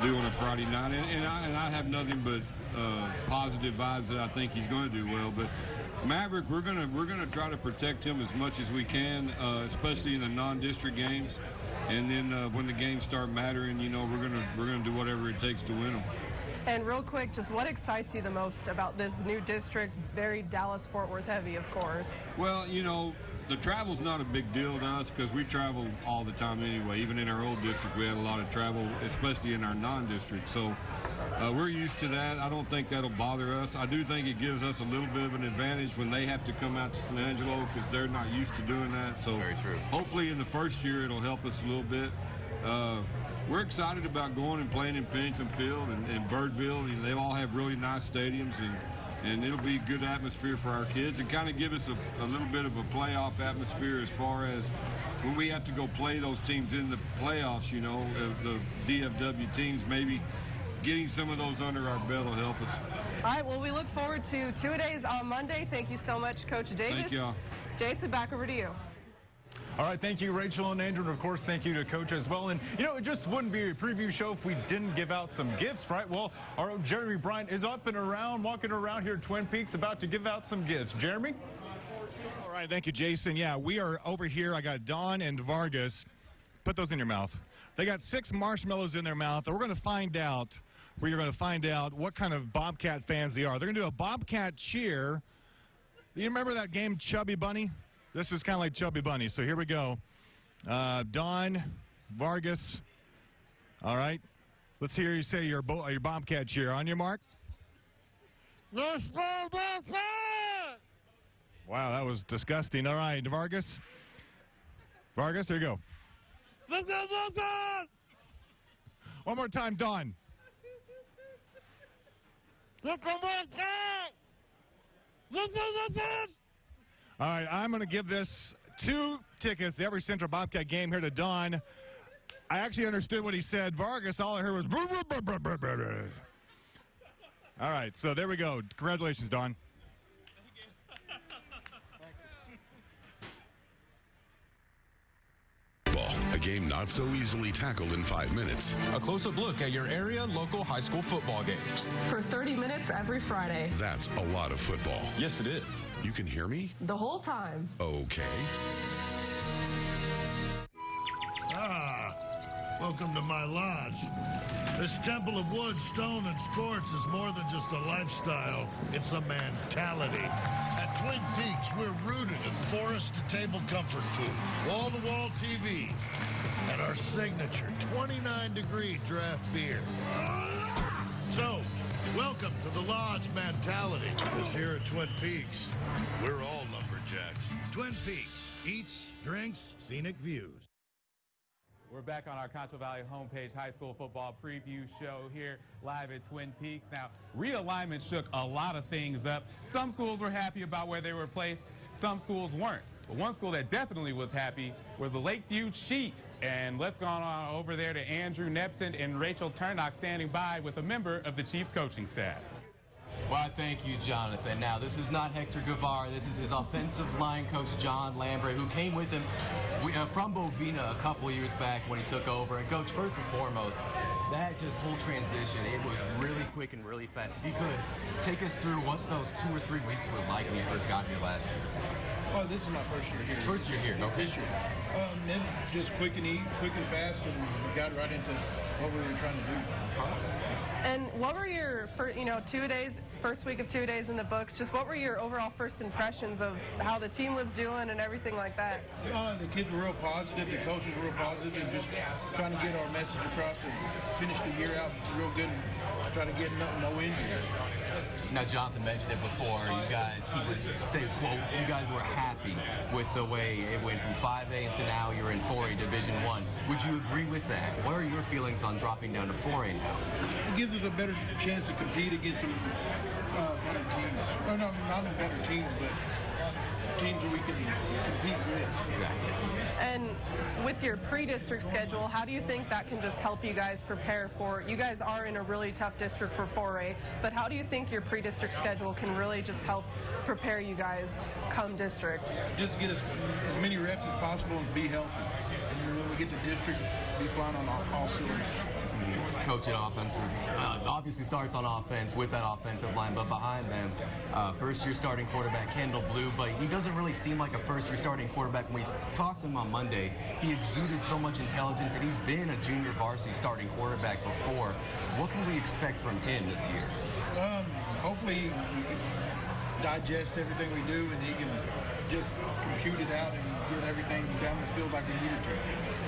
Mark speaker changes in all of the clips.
Speaker 1: Do on a Friday night, and I have nothing but positive vibes that I think he's going to do well. But Maverick, we're gonna try to protect him as much as we can, especially in the non-district games. And then when the games start mattering, you know, we're gonna do whatever it takes to win them.
Speaker 2: And real quick, just what excites you the most about this new district? Very Dallas-Fort Worth heavy, of course.
Speaker 1: Well, you know, the travel's not a big deal to us because we travel all the time anyway. Even in our old district, we had a lot of travel, especially in our non-district. So we're used to that. I don't think that'll bother us. I do think it gives us a little bit of an advantage when they have to come out to San Angelo because they're not used to doing that. So
Speaker 3: very true. Hopefully
Speaker 1: in the first year it'll help us a little bit. We're excited about going and playing in Pennington Field and Birdville. You know, they all have really nice stadiums, and it'll be a good atmosphere for our kids and kind of give us a little bit of a playoff atmosphere as far as when we have to go play those teams in the playoffs, you know, the DFW teams, maybe getting some of those under our belt will help us.
Speaker 2: All right, well, we look forward to 2 days on Monday. Thank you so much, Coach Davis.
Speaker 1: Thank you.
Speaker 2: Jason, back over to you.
Speaker 4: All right, thank you, Rachel and Andrew, and of course, thank you to Coach as well. And, you know, it just wouldn't be a preview show if we didn't give out some gifts, right? Well, our own Jeremy Bryant is up and around, walking around here at Twin Peaks, about to give out some gifts. Jeremy?
Speaker 3: All right, thank you, Jason. Yeah, we are over here. I got Don and Vargas. Put those in your mouth. They got 6 marshmallows in their mouth. We're going to find out. We're going to find out what kind of Bobcat fans they are. They're going to do a Bobcat cheer. You remember that game, Chubby Bunny? This is kind of like Chubby Bunny. So here we go. Don, Vargas. All right. Let's hear you say your Bobcat cheer. On your mark. Wow, that was disgusting. All right, Vargas. Vargas, there you go. One more time, Don. All right, I'm going to give this 2 tickets to every Central Bobcat game here to Don. I actually understood what he said. Vargas, all I heard was... All right, so there we go. Congratulations, Don.
Speaker 5: A game not so easily tackled in 5 minutes.
Speaker 6: A close-up look at your area local high school football games.
Speaker 2: For 30 minutes every Friday.
Speaker 5: That's a lot of football.
Speaker 6: Yes, it is.
Speaker 5: You can hear me?
Speaker 2: The whole time.
Speaker 5: Okay.
Speaker 7: Welcome to my lodge. This temple of wood, stone, and sports is more than just a lifestyle. It's a mentality. At Twin Peaks, we're rooted in forest-to-table comfort food, wall-to-wall TV, and our signature 29-degree draft beer. So, welcome to the lodge mentality. Because here at Twin Peaks, we're all lumberjacks. Twin Peaks, eats, drinks, scenic views.
Speaker 8: We're back on our Concho Valley Homepage High School Football Preview Show here live at Twin Peaks. Now, realignment shook a lot of things up. Some schools were happy about where they were placed. Some schools weren't. But one school that definitely was happy were the Lakeview Chiefs. And let's go on over there to Andrew Nepson and Rachel Turnock standing by with a member of the Chiefs coaching staff.
Speaker 9: Well, thank you, Jonathan. Now, this is not Hector Guevara. This is his offensive line coach, John Lambre, who came with him from Bovina a couple years back when he took over. And, Coach, first and foremost, that just whole transition, it was really quick and really fast. If you could take us through what those 2 or 3 weeks were like when you first got here last year.
Speaker 10: Oh, this is my first year here.
Speaker 9: First year here, okay.
Speaker 10: This year. It was just quick and fast, and we got right into what we were trying to do.
Speaker 2: And what were your, first week of 2 days in the books, just what were your overall first impressions of how the team was doing and everything like that?
Speaker 10: The kids were real positive, the coaches were real positive, and just trying to get our message across and finish the year out real good and try to get no injuries.
Speaker 9: Now, Jonathan mentioned it before. You guys, he was saying, quote, you guys were happy with the way it went from 5A into now you're in 4A Division I. Would you agree with that? What are your feelings on dropping down to 4A now?
Speaker 10: It gives us a better chance to compete against some better teams. Or no, not better teams, but teams that we can compete with.
Speaker 9: Exactly.
Speaker 2: And with your pre-district schedule, how do you think that can just help you guys prepare for, you guys are in a really tough district for 4A, but how do you think your pre-district schedule can really just help prepare you guys come district?
Speaker 10: Just get as many reps as possible and be healthy. And when we get to district, be flying on all cylinders.
Speaker 9: coaching offensive. Obviously starts on offense with that offensive line, but behind them, first-year starting quarterback Kendall Blue, but he doesn't really seem like a first-year starting quarterback. When we talked to him on Monday, he exuded so much intelligence, and he's been a junior varsity starting quarterback before. What can we expect from him this year?
Speaker 10: Hopefully he can digest everything we do, and he can just compute it out and get everything down the field like we need it to.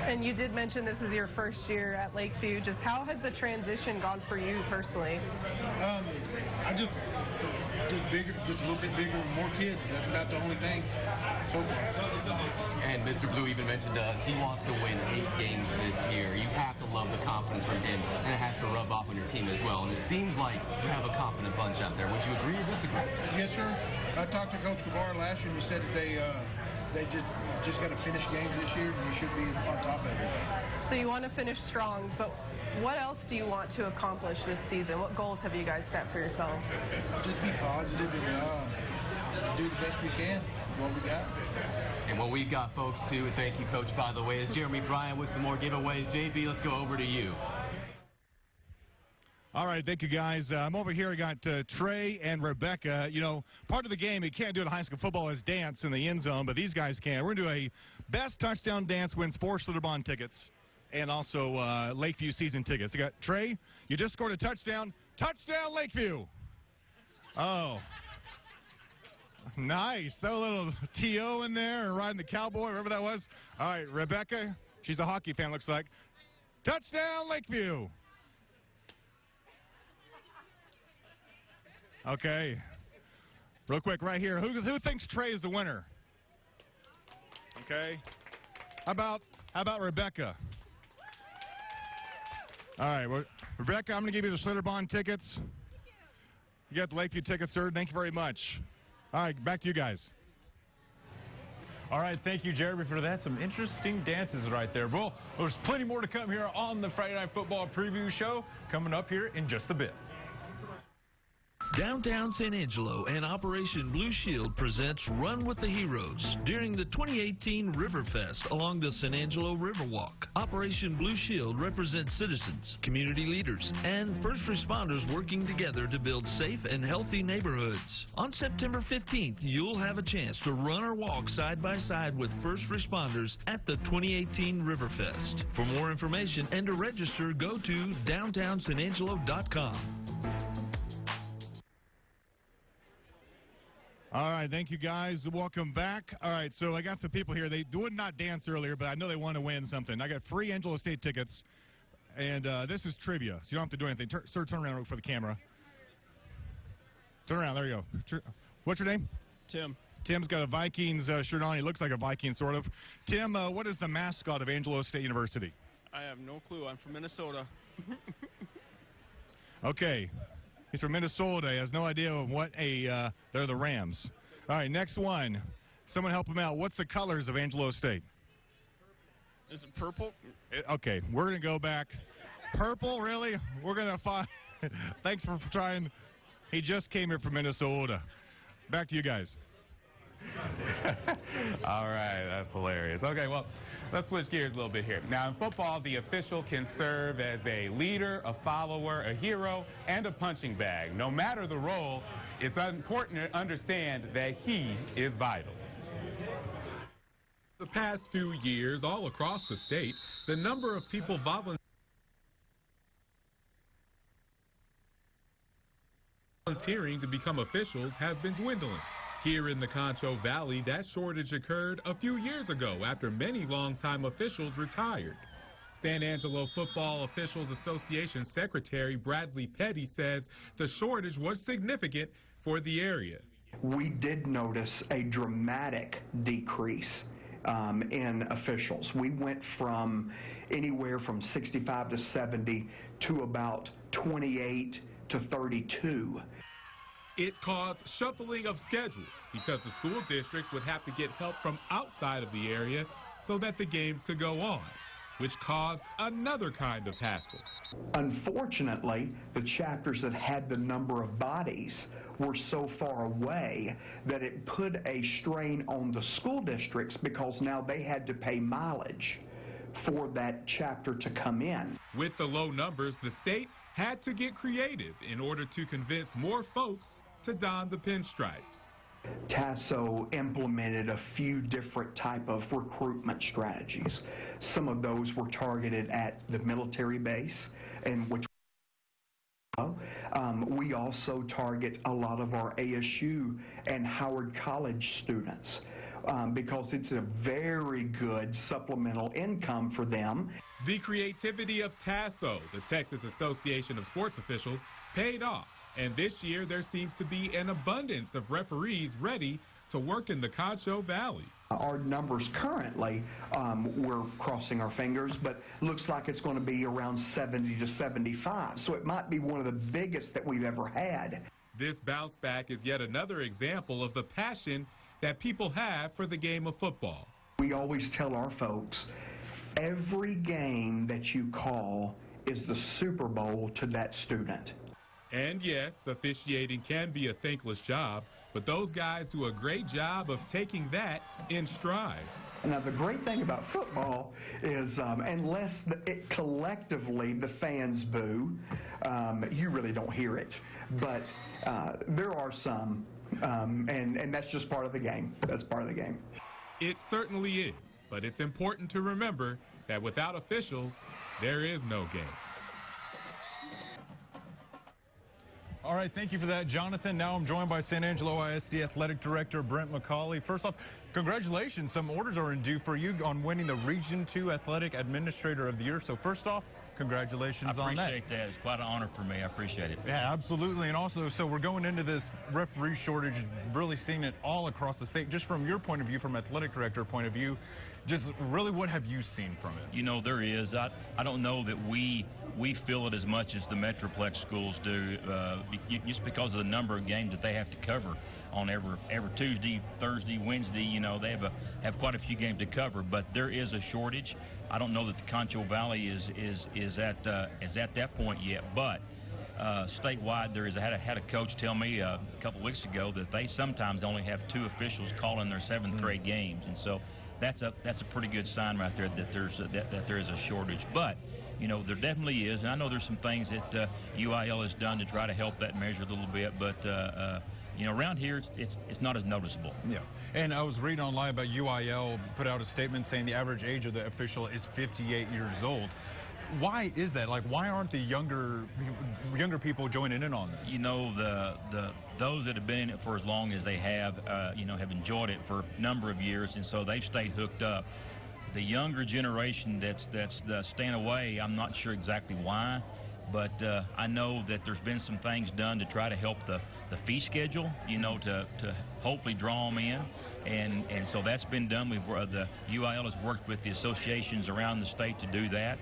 Speaker 2: And you did mention this is your first year at Lakeview. Just how has the transition gone for you personally?
Speaker 10: I just bigger, just a little bit bigger, more kids. That's about the only thing so far.
Speaker 9: And Mr. Blue even mentioned to us he wants to win 8 games this year. You have to love the confidence from him, and it has to rub off on your team as well. And it seems like you have a confident bunch out there. Would you agree or disagree?
Speaker 10: Yes, sir. I talked to Coach Guevara last year, and he said that they just got to finish games this year, and we should be on top of everything.
Speaker 2: So you want to finish strong, but what else do you want to accomplish this season? What goals have you guys set for yourselves?
Speaker 10: Just be positive and do the best we can with what we got.
Speaker 9: And what we got, folks, too, and thank you, Coach, by the way, is Jeremy Bryant with some more giveaways. JB, let's go over to you.
Speaker 3: All right, thank you, guys. I'm over here. I got Trey and Rebecca. You know, part of the game you can't do in high school football is dance in the end zone, but these guys can. We're going to do a best touchdown dance wins 4 Schlitterbahn tickets and also Lakeview season tickets. You got Trey, you just scored a touchdown. Touchdown, Lakeview. Oh. Nice. Throw a little T.O. in there or riding the cowboy, whatever that was. All right, Rebecca, she's a hockey fan, looks like. Touchdown, Lakeview. Okay. Real quick, right here. Who thinks Trey is the winner? Okay. How about Rebecca? All right, well, Rebecca, I'm going to give you the Schlitterbahn tickets. You got the Lakeview tickets, sir. Thank you very much. All right, back to you guys.
Speaker 4: All right, thank you, Jeremy, for that. Some interesting dances right there. Well, there's plenty more to come here on the Friday Night Football Preview Show coming up here in just a bit.
Speaker 11: Downtown San Angelo and Operation Blue Shield presents Run with the Heroes during the 2018 Riverfest along the San Angelo Riverwalk. Operation Blue Shield represents citizens, community leaders, and first responders working together to build safe and healthy neighborhoods. On September 15th, you'll have a chance to run or walk side by side with first responders at the 2018 Riverfest. For more information and to register, go to downtownsanangelo.com.
Speaker 3: All right, thank you, guys. Welcome back. All right, so I got some people here. They would not dance earlier, but I know they want to win something. I got free Angelo State tickets, and this is trivia, so you don't have to do anything. Sir, turn around for the camera. Turn around. There you go. What's your name?
Speaker 12: Tim.
Speaker 3: Tim's got a Vikings shirt on. He looks like a Viking, sort of. Tim, what is the mascot of Angelo State University?
Speaker 12: I have no clue. I'm from Minnesota.
Speaker 3: Okay. He's from Minnesota. He has no idea what they're the Rams. All right, next one. Someone help him out. What's the colors of Angelo State?
Speaker 12: Is it purple?
Speaker 3: Okay, we're going to go back. Purple, really? We're going to find. Thanks for trying. He just came here from Minnesota. Back to you guys.
Speaker 8: All right, that's hilarious. Okay, well, let's switch gears a little bit here. Now, in football, the official can serve as a leader, a follower, a hero, and a punching bag. No matter the role, it's important to understand that he is vital.
Speaker 6: The past few years, all across the state, the number of people volunteering to become officials has been dwindling. Here in the Concho Valley, that shortage occurred a few years ago after many longtime officials retired. San Angelo Football Officials Association Secretary Bradley Petty says the shortage was significant for the area.
Speaker 13: We did notice a dramatic decrease in officials. We went from anywhere from 65 to 70 to about 28 to 32.
Speaker 6: It caused shuffling of schedules because the school districts would have to get help from outside of the area so that the games could go on, which caused another kind of hassle.
Speaker 13: Unfortunately, the chapters that had the number of bodies were so far away that it put a strain on the school districts because now they had to pay mileage for that chapter to come in.
Speaker 6: With the low numbers, the state had to get creative in order to convince more folks to don the pinstripes.
Speaker 13: Tasso implemented a few different type of recruitment strategies. Some of those were targeted at the military base, and which we also target a lot of our ASU and Howard College students because it's a very good supplemental income for them.
Speaker 6: The creativity of TASO, the Texas Association of Sports Officials, paid off. And this year, there seems to be an abundance of referees ready to work in the Concho Valley.
Speaker 13: Our numbers currently, we're crossing our fingers, but looks like it's going to be around 70 to 75. So it might be one of the biggest that we've ever had.
Speaker 6: This bounce back is yet another example of the passion that people have for the game of football.
Speaker 13: We always tell our folks, every game that you call is the Super Bowl to that student.
Speaker 6: And yes, officiating can be a thankless job, but those guys do a great job of taking that in stride.
Speaker 13: Now, the great thing about football is unless collectively the fans boo, you really don't hear it. But there are some, and that's just part of the game. That's part of the game.
Speaker 6: It certainly is, but it's important to remember that without officials, there is no game.
Speaker 4: All right, thank you for that, Jonathan. Now I'm joined by San Angelo ISD Athletic Director Brent McCauley. First off, congratulations. Some orders are in due for you on winning the Region 2 Athletic Administrator of the Year. So first off, congratulations on that.
Speaker 14: I appreciate that. It's quite an honor for me. I appreciate it.
Speaker 4: Yeah, absolutely. And also, so we're going into this referee shortage, really seeing it all across the state. Just from your point of view, from athletic director point of view, just really what have you seen from it?
Speaker 14: You know, there is. I don't know that we feel it as much as the Metroplex schools do, just because of the number of games that they have to cover on every Tuesday, Thursday, Wednesday. You know, they have quite a few games to cover, but there is a shortage. I don't know that the Concho Valley is at that point yet, but statewide, I had a coach tell me a couple of weeks ago that they sometimes only have 2 officials calling their 7th grade games, and so that's a pretty good sign right there that there is a shortage. But you know, there definitely is, and I know there's some things that UIL has done to try to help that measure a little bit, but you know, around here it's not as noticeable.
Speaker 4: Yeah, and I was reading online about UIL put out a statement saying the average age of the official is 58 years old. Why is that? Like, why aren't the younger people joining in on this?
Speaker 14: You know, those that have been in it for as long as they have, you know, have enjoyed it for a number of years, and so they've stayed hooked up. The younger generation that's staying away, I'm not sure exactly why, but I know that there's been some things done to try to help the fee schedule, you know, to hopefully draw them in. And so that's been done. The UIL has worked with the associations around the state to do that.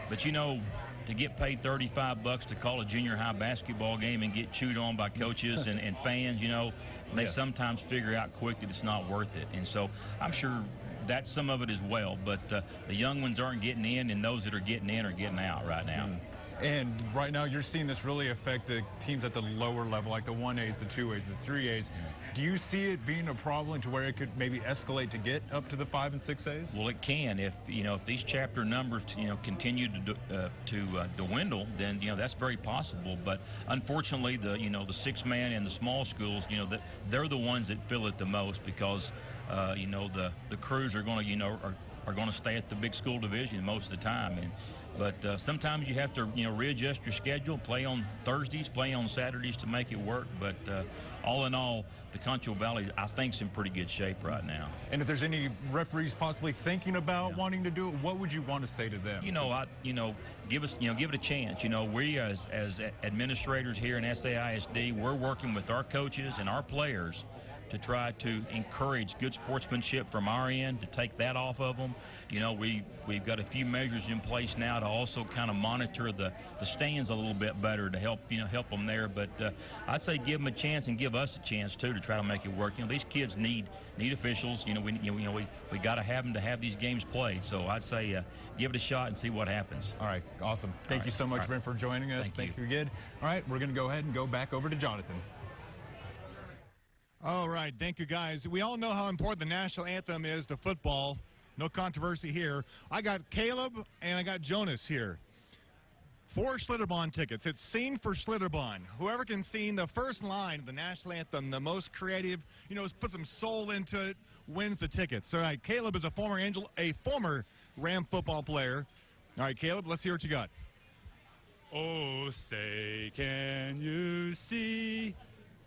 Speaker 14: But, you know, to get paid $35 to call a junior high basketball game and get chewed on by coaches and fans, you know, they sometimes figure out quick that it's not worth it. And so I'm sure that's some of it as well. But the young ones aren't getting in, and those that are getting in are getting out right now.
Speaker 4: And right now you're seeing this really affect the teams at the lower level, like the 1As, the 2As, the 3As. Do you see it being a problem to where it could maybe escalate to get up to the 5 and 6As?
Speaker 14: Well, it can. If these chapter numbers continue to dwindle, then that's very possible. But unfortunately, the 6-man and the small schools, they're the ones that feel it the most because the crews are going to are going to stay at the big school division most of the time. But sometimes you have to, readjust your schedule, play on Thursdays, play on Saturdays to make it work. But all in all, the Concho Valley, I think, is in pretty good shape right now.
Speaker 4: And if there's any referees possibly thinking about wanting to do it, what would you want to say to them?
Speaker 14: Give it a chance. We as administrators here in SAISD, we're working with our coaches and our players to try to encourage good sportsmanship from our end, to take that off of them. We've got a few measures in place now to also kind of monitor the stands a little bit better to help them there. But I'd say give them a chance and give us a chance too to try to make it work. These kids need officials. We got to have them to have these games played. So I'd say give it a shot and see what happens.
Speaker 4: All right, awesome. Thank you so much, Ben, for joining us. Thank you again. All right, we're going to go ahead and go back over to Jonathan.
Speaker 3: All right, thank you, guys. We all know how important the national anthem is to football. No controversy here. I got Caleb and I got Jonas here. 4 Schlitterbahn tickets. It's Sing for Schlitterbahn. Whoever can sing the first line of the national anthem, the most creative, put some soul into it, wins the tickets. All right, Caleb is a former Ram football player. All right, Caleb, let's hear what you got.
Speaker 15: Oh, say, can you see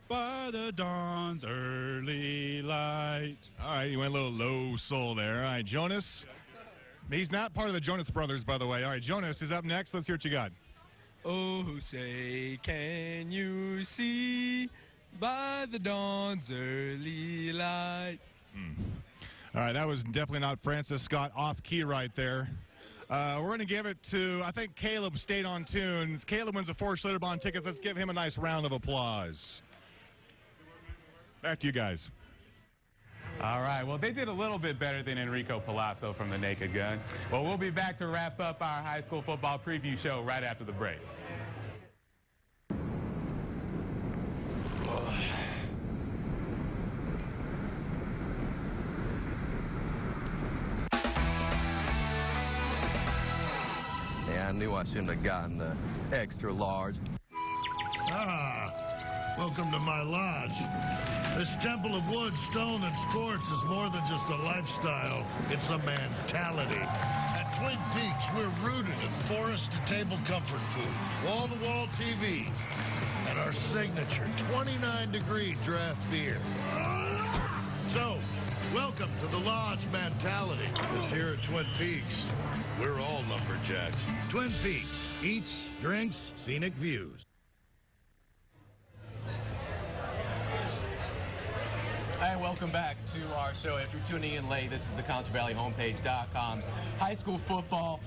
Speaker 15: by the dawn's early light?
Speaker 3: All right, you went a little low soul there. All right, Jonas. He's not part of the Jonas Brothers, by the way. All right, Jonas is up next. Let's hear what you got.
Speaker 16: Oh, say, can you see by the dawn's early light?
Speaker 3: All right, that was definitely not Francis Scott off key right there. We're going to give it to, I think Caleb stayed on tune. Caleb wins the 4 Schlitterbahn tickets. Let's give him a nice round of applause. Back to you guys.
Speaker 8: All right, well, they did a little bit better than Enrico Palazzo from the Naked Gun. Well, we'll be back to wrap up our high school football preview show right after the break.
Speaker 17: Yeah, I knew I shouldn't have gotten the extra large.
Speaker 7: Welcome to my lodge. This temple of wood, stone, and sports is more than just a lifestyle. It's a mentality. At Twin Peaks, we're rooted in forest-to-table comfort food, wall-to-wall TV, and our signature 29-degree draft beer. So, welcome to the lodge mentality. Because here at Twin Peaks, we're all lumberjacks. Twin Peaks, eats, drinks, scenic views.
Speaker 9: Hi, welcome back to our show. If you're tuning in late, this is the ConchoValleyHomepage.com's high school football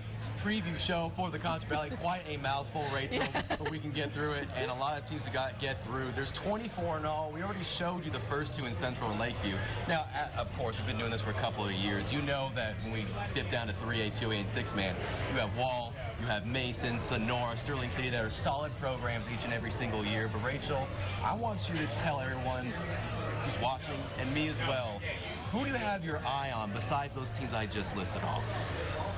Speaker 9: preview show for the Concho Valley. Quite a mouthful, Rachel, but we can get through it, and a lot of teams have get through. There's 24 in all. We already showed you the first 2 in Central and Lakeview. Now, of course, we've been doing this for a couple of years. You know that when we dip down to 3A, 2A, and 6-man, you have Wall, you have Mason, Sonora, Sterling City that are solid programs each and every single year. But, Rachel, I want you to tell everyone who's watching, and me as well, who do you have your eye on besides those teams I just listed off?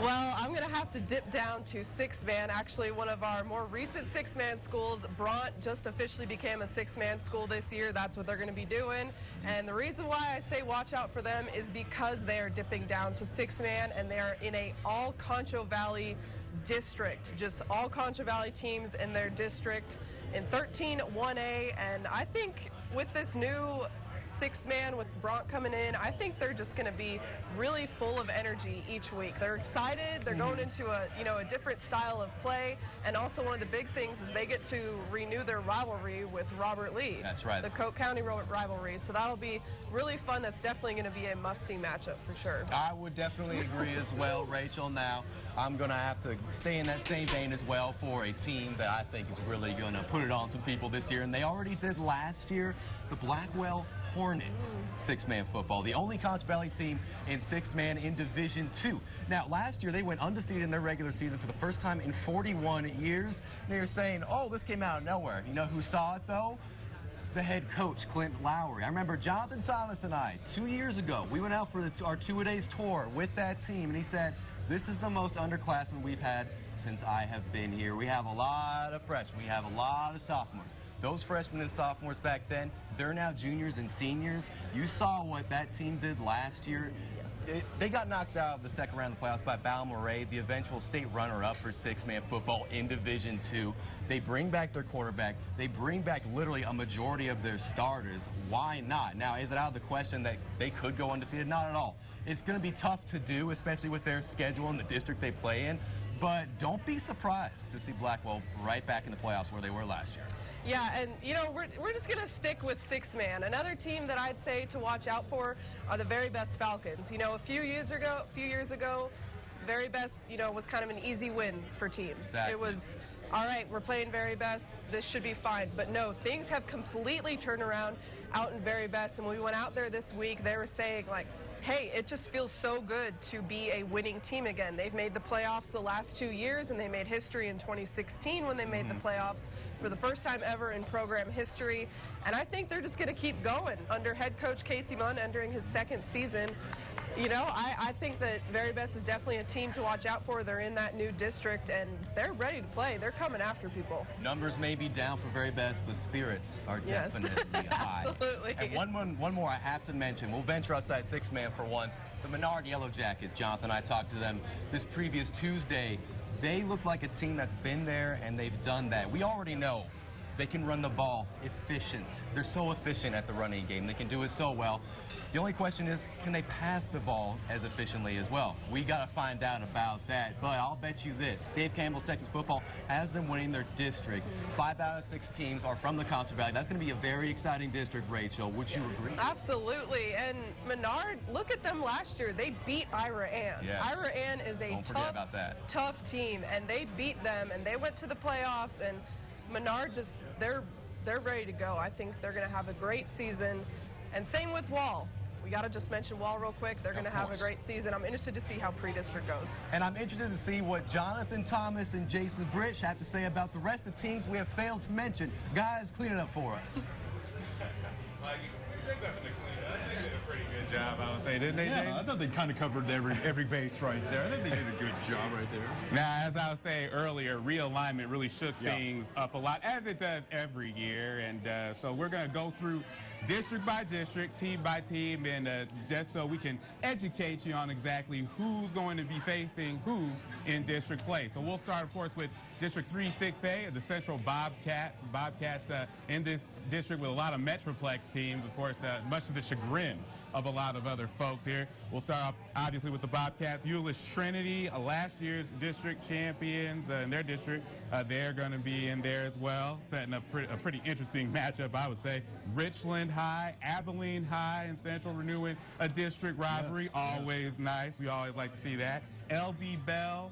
Speaker 2: Well, I'm going to have to dip down to 6-man. Actually, one of our more recent 6-man schools, Bront, just officially became a 6-man school this year. That's what they're going to be doing. And the reason why I say watch out for them is because they are dipping down to 6-man, and they are in a all Concho Valley district. Just all Concho Valley teams in their district in 13 1A. And I think with this new 6-man with Bront coming in, I think they're just going to be really full of energy each week. They're excited. They're going into a different style of play, and also one of the big things is they get to renew their rivalry with Robert Lee.
Speaker 9: That's right.
Speaker 2: The Coke County rivalry. So that'll be really fun. That's definitely going to be a must-see matchup for sure.
Speaker 9: I would definitely agree as well, Rachel. Now, I'm going to have to stay in that same vein as well for a team that I think is really going to put it on some people this year, and they already did last year, the Blackwell Hornets 6-man football, the only Concho Valley team in 6-man in Division II. Now, last year they went undefeated in their regular season for the first time in 41 years. And you're saying, oh, this came out of nowhere. You know who saw it, though? The head coach, Clint Lowry. I remember Jonathan Thomas and I, 2 years ago, we went out for our 2-a-days tour with that team, and he said, this is the most underclassmen we've had since I have been here. We have a lot of freshmen. We have a lot of sophomores. Those freshmen and sophomores back then, they're now juniors and seniors. You saw what that team did last year. They got knocked out of the second round of the playoffs by Balmoral, the eventual state runner-up for 6-man football in Division II. They bring back their quarterback. They bring back literally a majority of their starters. Why not? Now, is it out of the question that they could go undefeated? Not at all. It's going to be tough to do, especially with their schedule and the district they play in. But don't be surprised to see Blackwell right back in the playoffs where they were last year.
Speaker 2: Yeah, and, we're just going to stick with 6-man. Another team that I'd say to watch out for are the Very Best Falcons. A few years ago, Very Best, was kind of an easy win for teams.
Speaker 9: Exactly.
Speaker 2: It was, all right, we're playing Very Best, this should be fine. But no, things have completely turned around out in Very Best. And when we went out there this week, they were saying, hey, it just feels so good to be a winning team again. They've made the playoffs the last 2 years, and they made history in 2016 when they made the playoffs for the first time ever in program history. And I think they're just going to keep going under head coach Casey Munn entering his second season. You know, I think that Very Best is definitely a team to watch out for. They're in that new district, and they're ready to play. They're coming after people.
Speaker 9: Numbers may be down for Very Best, but spirits are definitely high.
Speaker 2: Absolutely.
Speaker 9: And one more I have to mention. We'll venture outside six-man for once. The Menard Yellow Jackets, Jonathan and I talked to them this previous Tuesday. They look like a team that's been there, and they've done that. We already know they can run the ball efficient. They're so efficient at the running game. They can do it so well. The only question is, can they pass the ball as efficiently as well? We got to find out about that. But I'll bet you this. Dave Campbell's Texas Football has them winning their district. 5 out of 6 teams are from the Concho Valley. That's going to be a very exciting district, Rachel. Would you agree?
Speaker 2: Absolutely. And Menard, look at them last year. They beat Ira Ann.
Speaker 9: Yes.
Speaker 2: Ira Ann is a tough team, and they beat them, and they went to the playoffs, and Menard just, they're ready to go. I think they're going to have a great season. And same with Wall. We got to just mention Wall real quick. They're going to have a great season. I'm interested to see how pre-district goes.
Speaker 9: And I'm interested to see what Jonathan Thomas and Jason Brich have to say about the rest of the teams we have failed to mention. Guys, clean it up for us.
Speaker 4: Job, I would say, didn't they? Yeah, I thought they kind of covered every base right there. I think they did a good job right there.
Speaker 8: Now, as I was saying earlier, realignment really shook things up a lot, as it does every year. And so we're going to go through district by district, team by team, and just so we can educate you on exactly who's going to be facing who in district play. So we'll start, of course, with District 3-6A, the Central Bobcats. Bobcats in this district with a lot of Metroplex teams, of course, much to the chagrin of a lot of other folks here. We'll start off, obviously, with the Bobcats. Euless Trinity, last year's district champions in their district. They're going to be in there as well, setting up a pretty interesting matchup, I would say. Richland High, Abilene High, and Central renewing a district rivalry. Always nice. We always like to see that. LD Bell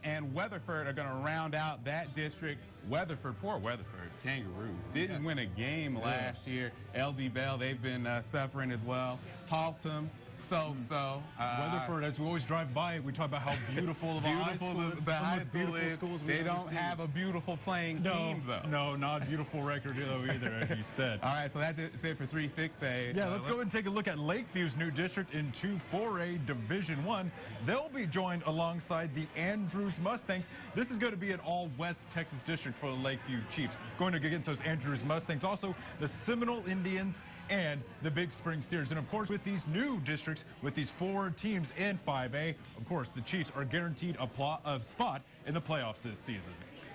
Speaker 8: and Weatherford are going to round out that district. Weatherford, poor Weatherford, Kangaroos, didn't win a game last year. LD Bell, they've been suffering as well. Haltom, so-so.
Speaker 4: Weatherford, as we always drive by, we talk about how beautiful the high school is.
Speaker 8: They don't have a beautiful playing team, though.
Speaker 4: No, not a beautiful record either, as you said.
Speaker 8: All right, so that's it for 3-6A.
Speaker 4: Yeah, let's go ahead and take a look at Lakeview's new district in 2-4A Division 1. They'll be joined alongside the Andrews Mustangs. This is going to be an all-West Texas district for the Lakeview Chiefs. Going against those Andrews Mustangs. Also, the Seminole Indians and the Big Spring Steers. And of course, with these new districts, with these 4 teams in 5A, of course, the Chiefs are guaranteed a spot in the playoffs this season.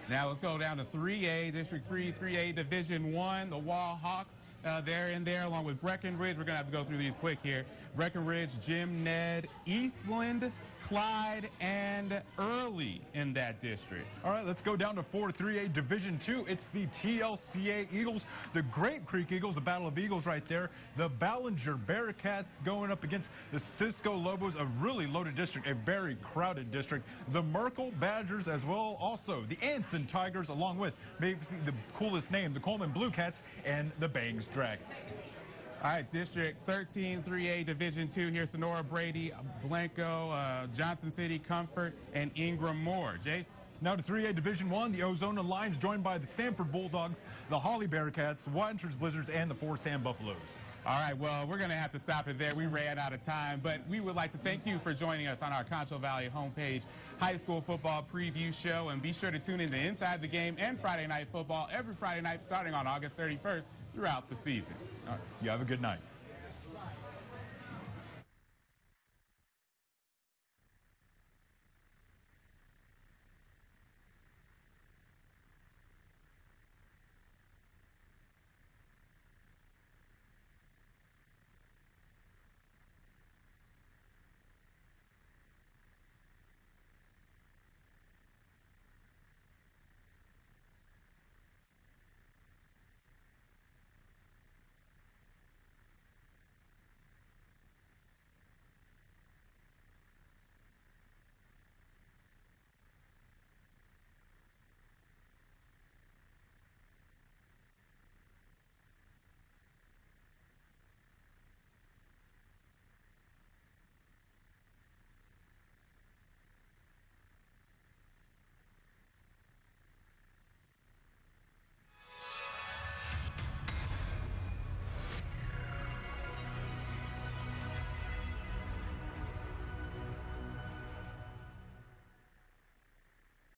Speaker 8: Now let's go down to 3A, District 3A Division 1, the Wall Hawks. They're in there along with Breckenridge. We're going to have to go through these quick here. Breckenridge, Jim Ned, Eastland, Clyde, and Early in that district.
Speaker 4: All right, let's go down to 4-3A Division 2. It's the TLCA Eagles, the Grape Creek Eagles, the Battle of Eagles right there. The Ballinger Bearcats going up against the Cisco Lobos, a really loaded district, a very crowded district. The Merkel Badgers as well, also the Anson Tigers, along with maybe the coolest name, the Coleman Blue Cats, and the Bangs Dragons.
Speaker 8: All right, District 13, 3A Division 2 here. Sonora Brady, Blanco, Johnson City, Comfort, and Ingram Moore. Jace?
Speaker 4: Now to 3A Division 1, the Ozona Lions joined by the Stanford Bulldogs, the Holly Bearcats, the Watchers Blizzards, and the Fort Sam Buffaloes.
Speaker 8: All right, well, we're going to have to stop it there. We ran out of time, but we would like to thank you for joining us on our Concho Valley Homepage high school football preview show, and be sure to tune in to Inside the Game and Friday Night Football every Friday night starting on August 31st throughout the season.
Speaker 4: All right, you have a good night.